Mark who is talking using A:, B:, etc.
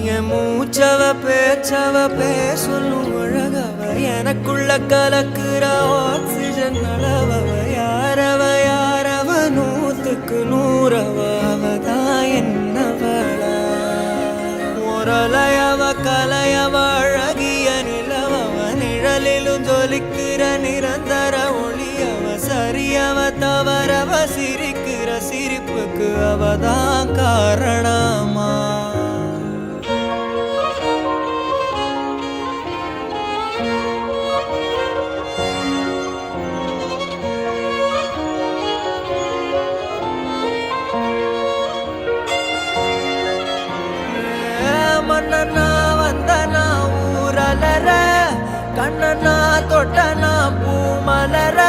A: என் மூச்சவ பேச்சவ பேசலும் அழகவ எனக்குள்ள கலக்குற ஆக்சிஜன் அளவவ யாரவ நூத்துக்கு நூறவ அவதான் என்னவளா முரலையவ கலையவ அழகிய நிலவவ நிழலிலும் ஜொலிக்கிற நிரந்தர ஒளியவ சரியவ தவறவ சிரிக்கிற சிரிப்புக்கு அவதான் காரணமா மன்னனா வந்தனா ஊரலர கண்ணனா தொட்டனா பூமலர